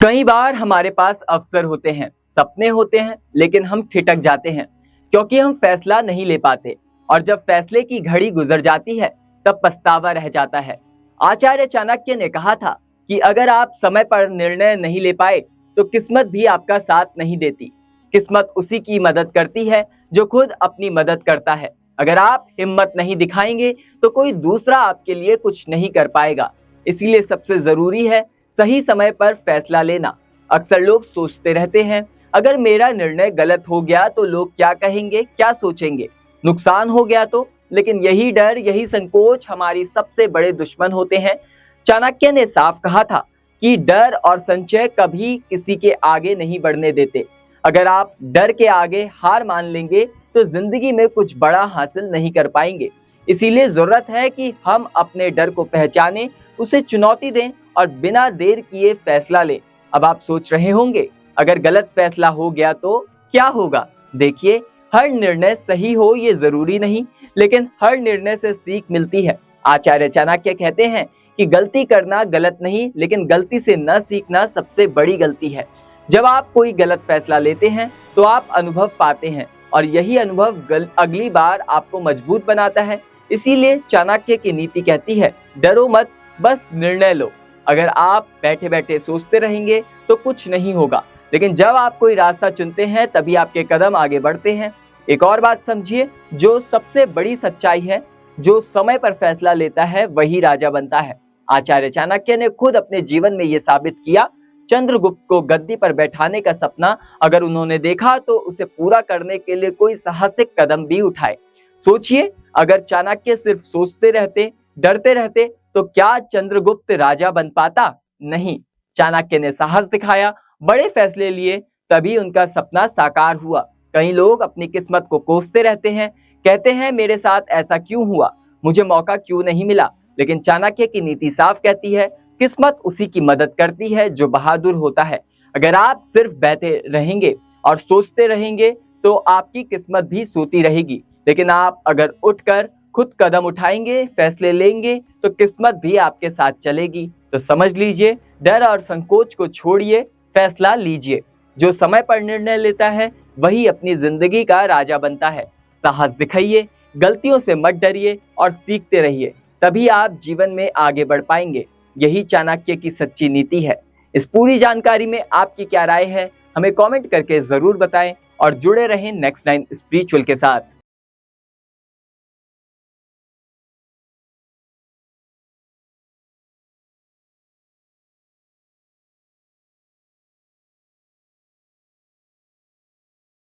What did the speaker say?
कई बार हमारे पास अवसर होते हैं, सपने होते हैं, लेकिन हम ठिठक जाते हैं क्योंकि हम फैसला नहीं ले पाते। और जब फैसले की घड़ी गुजर जाती है तब पछतावा रह जाता है। आचार्य चाणक्य ने कहा था कि अगर आप समय पर निर्णय नहीं ले पाए तो किस्मत भी आपका साथ नहीं देती। किस्मत उसी की मदद करती है जो खुद अपनी मदद करता है। अगर आप हिम्मत नहीं दिखाएंगे तो कोई दूसरा आपके लिए कुछ नहीं कर पाएगा। इसीलिए सबसे जरूरी है सही समय पर फैसला लेना। अक्सर लोग सोचते रहते हैं, अगर मेरा निर्णय गलत हो गया तो लोग क्या कहेंगे, क्या सोचेंगे, नुकसान हो गया तो। लेकिन यही डर, यही संकोच हमारी सबसे बड़े दुश्मन होते हैं। चाणक्य ने साफ कहा था कि डर और संशय कभी किसी के आगे नहीं बढ़ने देते। अगर आप डर के आगे हार मान लेंगे तो जिंदगी में कुछ बड़ा हासिल नहीं कर पाएंगे। इसीलिए जरूरत है कि हम अपने डर को पहचानें, उसे चुनौती दें और बिना देर किए फैसला लें। अब आप सोच रहे होंगे, अगर गलत फैसला हो गया तो क्या होगा? देखिए, हर निर्णय सही हो ये जरूरी नहीं, लेकिन हर निर्णय से सीख मिलती है। आचार्य चाणक्य कहते हैं कि गलती करना गलत नहीं, लेकिन गलती से न सीखना सबसे बड़ी गलती है। जब आप कोई गलत फैसला लेते हैं तो आप अनुभव पाते हैं और यही अनुभव अगली बार आपको मजबूत बनाता है। इसीलिए चाणक्य की नीति कहती है, डरो मत, बस निर्णय लो। अगर आप बैठे बैठे सोचते रहेंगे तो कुछ नहीं होगा, लेकिन जब आप कोई रास्ता चुनते हैं तभी आपके कदम आगे बढ़ते हैं। एक और बात समझिए, जो सबसे बड़ी सच्चाई है, जो समय पर फैसला लेता है वही राजा बनता है। आचार्य चाणक्य ने खुद अपने जीवन में यह साबित किया। चंद्रगुप्त को गद्दी पर बैठाने का सपना अगर उन्होंने देखा तो उसे पूरा करने के लिए कोई साहसिक कदम भी उठाए। सोचिए, अगर चाणक्य सिर्फ सोचते रहते, डरते रहते तो क्या चंद्रगुप्त राजा बन पाता? नहीं। चाणक्य ने साहस दिखाया, बड़े फैसले लिए, तभी उनका सपना साकार हुआ। कई लोग अपनी किस्मत को कोसते रहते हैं, कहते हैं मेरे साथ ऐसा क्यों हुआ, मुझे मौका क्यों नहीं मिला। लेकिन चाणक्य की नीति साफ कहती है, किस्मत उसी की मदद करती है जो बहादुर होता है। अगर आप सिर्फ बैठे रहेंगे और सोचते रहेंगे तो आपकी किस्मत भी सोती रहेगी। लेकिन आप अगर उठकर खुद कदम उठाएंगे, फैसले लेंगे, तो किस्मत भी आपके साथ चलेगी। तो समझ लीजिए, डर और संकोच को छोड़िए, फैसला लीजिए। जो समय पर निर्णय लेता है वही अपनी जिंदगी का राजा बनता है। साहस दिखाइए, गलतियों से मत डरिए और सीखते रहिए, तभी आप जीवन में आगे बढ़ पाएंगे। यही चाणक्य की सच्ची नीति है। इस पूरी जानकारी में आपकी क्या राय है, हमें कमेंट करके जरूर बताएं और जुड़े रहें नेक्स्ट 9 स्पिरिचुअल के साथ।